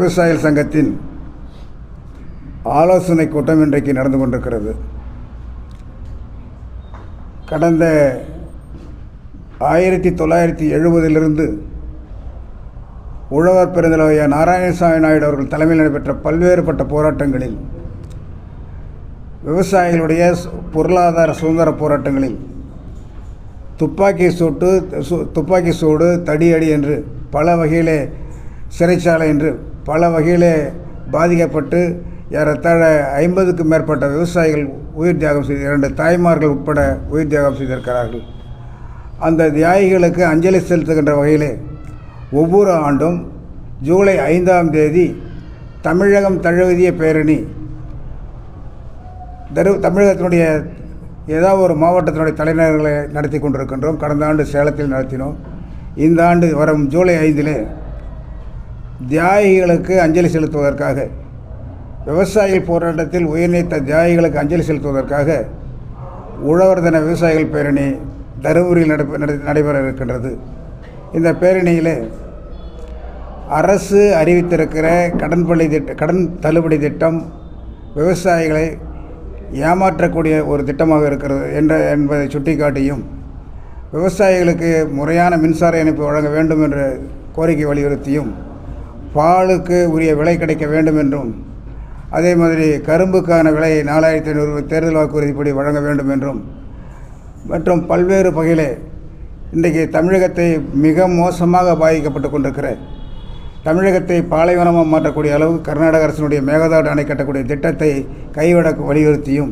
விவசாயிகள் சங்கத்தின் ஆலோசனை கூட்டம் இன்றைக்கு நடந்து கொண்டிருக்கிறது. கடந்த 1970 உழவர் பெருந்தலைவர் நாராயணசாமி நாயுடு அவர்கள் தலைமையில் நடைபெற்ற பல்வேறுபட்ட போராட்டங்களில், விவசாயிகளுடைய பொருளாதார சுதந்திர போராட்டங்களில் துப்பாக்கி சூடு, தடியடி என்று பல வகையிலே, சிறைச்சாலை என்று பல வகையிலே பாதிக்கப்பட்டு ஏறத்தாழ 50க்கும் மேற்பட்ட விவசாயிகள் உயிர் தியாகம் செய்து, 2 தாய்மார்கள் உட்பட உயிர் தியாகம் செய்திருக்கிறார்கள். அந்த தியாகிகளுக்கு அஞ்சலி செலுத்துகின்ற வகையிலே ஒவ்வொரு ஆண்டும் ஜூலை 5ஆம் தேதி தமிழகம் தழுவிய பேரணி தமிழகத்தினுடைய ஏதாவது ஒரு மாவட்டத்தினுடைய தலைநகர்களை நடத்தி கொண்டிருக்கின்றோம். கடந்த ஆண்டு சேலத்தில் நடத்தினோம். இந்த ஆண்டு வரும் ஜூலை 5 தியாகிகளுக்கு அஞ்சலி செலுத்துவதற்காக, விவசாயிகள் போராட்டத்தில் உயிர்நீத்த தியாகிகளுக்கு அஞ்சலி செலுத்துவதற்காக உழவர் தின விவசாயிகள் பேரணி தருமபுரியில் நடைபெற இருக்கின்றது. இந்த பேரணியில் அரசு அறிவித்திருக்கிற கடன் தள்ளுபடி திட்டம் விவசாயிகளை ஏமாற்றக்கூடிய ஒரு திட்டமாக இருக்கிறது என்பதை சுட்டிக்காட்டியும், விவசாயிகளுக்கு முறையான மின்சார இணைப்பு வழங்க வேண்டும் என்ற கோரிக்கை வலியுறுத்தியும், பாலுக்கு உரிய விலை கிடைக்க வேண்டும் என்றும், அதே மாதிரி கரும்புக்கான விலை 4500 தேர்தல் வாக்குறுதிப்படி வழங்க வேண்டும் என்றும், மற்றும் பல்வேறு வகையிலே இன்றைக்கு தமிழகத்தை மிக மோசமாக பாதிக்கப்பட்டு கொண்டிருக்கிற, தமிழகத்தை பாலைவனமாக மாற்றக்கூடிய அளவுக்கு கர்நாடக அரசினுடைய மேகதாடு அணை கட்டக்கூடிய திட்டத்தை கைவிட வலியுறுத்தியும்,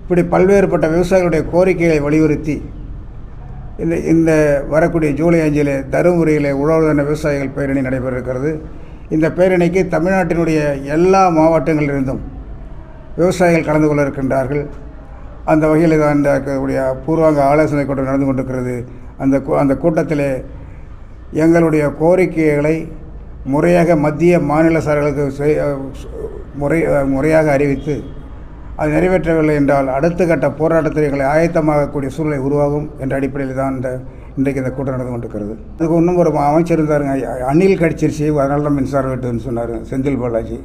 இப்படி பல்வேறுபட்ட விவசாயிகளுடைய கோரிக்கைகளை வலியுறுத்தி இந்த வரக்கூடிய ஜூலை 5 தருமபுரியில் உழவர் தின விவசாயிகள் பேரணி நடைபெற இருக்கிறது. இந்த பேரணிக்கு தமிழ்நாட்டினுடைய எல்லா மாவட்டங்களிலிருந்தும் விவசாயிகள் கலந்து கொள்ள இருக்கின்றார்கள். அந்த வகையில் தான் இந்த இருக்கக்கூடிய பூர்வாங்க ஆலோசனை கூட்டம் நடந்து கொண்டிருக்கிறது. அந்த கூட்டத்தில் எங்களுடைய கோரிக்கைகளை முறையாக மத்திய மாநில அரசுகளுக்கு முறையாக அறிவித்து, அது நிறைவேற்றவில்லை என்றால் அடுத்த கட்ட போராட்டத்தில் எங்களை ஆயத்தமாகக்கூடிய சூழ்நிலை உருவாகும் என்ற அடிப்படையில் தான் இன்றைக்கு இந்த கூட்டம் நடந்து கொண்டிருக்கிறது. அதுக்கு இன்னும் ஒரு அமைச்சர் இருந்தாருங்க, அணில் கடிச்சிருச்சு, அதனால தான் மின்சாரம் வெட்டுன்னு சொன்னார், செந்தில் பாலாஜி.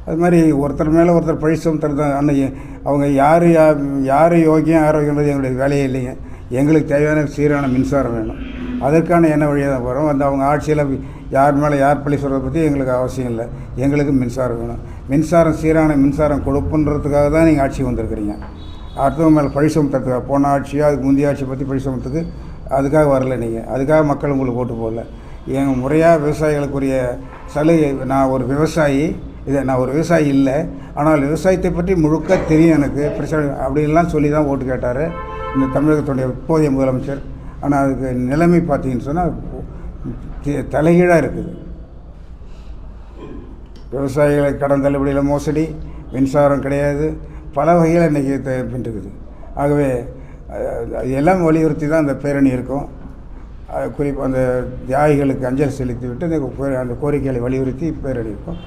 அது மாதிரி ஒருத்தர் மேலே ஒருத்தர் பழி சுமத்துறது தான். அன்னைக்கு அவங்க யார் யோகியம் ஆரோக்கியன்றது எங்களுடைய வேலையே இல்லைங்க. எங்களுக்கு தேவையான சீரான மின்சாரம் வேணும். அதற்கான என்ன வழியாக தான் போகிறோம். அவங்க ஆட்சியில் யார் மேலே யார் பழி சொல்கிறத பற்றி எங்களுக்கு அவசியம் இல்லை. எங்களுக்கு மின்சாரம் வேணும். சீரான மின்சாரம் கொடுப்புன்றதுக்காக தான் நீங்கள் ஆட்சி வந்திருக்கிறீங்க. அடுத்தவங்க மேலே பழி சுமத்துறதுக்காக, போன ஆட்சியோ அதுக்கு முந்தைய ஆட்சியை பற்றி பழி சுமத்துக்கு அதுக்காக வரல. நீங்கள் அதுக்காக மக்கள் உங்களுக்கு ஓட்டு போடல. எங்கள் முறையாக விவசாயிகளுக்குரிய சலுகை, நான் ஒரு விவசாயி இல்லை, ஆனால் விவசாயத்தை பற்றி முழுக்க தெரியும் எனக்கு, பிரச்சனை அப்படின்லாம் சொல்லி தான் ஓட்டு கேட்டார் இந்த தமிழகத்துடைய இப்போதைய முதலமைச்சர். ஆனால் அதுக்கு நிலைமை பார்த்தீங்கன்னு சொன்னால் தலைகீழாக இருக்குது. விவசாயிகளை கடன் தள்ளுபடியில் மோசடி, மின்சாரம் கிடையாது, பல வகையில் இன்றைக்கி பின்னுக்குது. ஆகவே எல்லாம் வலியுறுத்தி தான் அந்த பேரணி இருக்கும். குறிப்பாக அந்த தியாகிகளுக்கு அஞ்சலி செலுத்திவிட்டு அந்த கோரிக்கைகளை வலியுறுத்தி பேரணி இருக்கும்.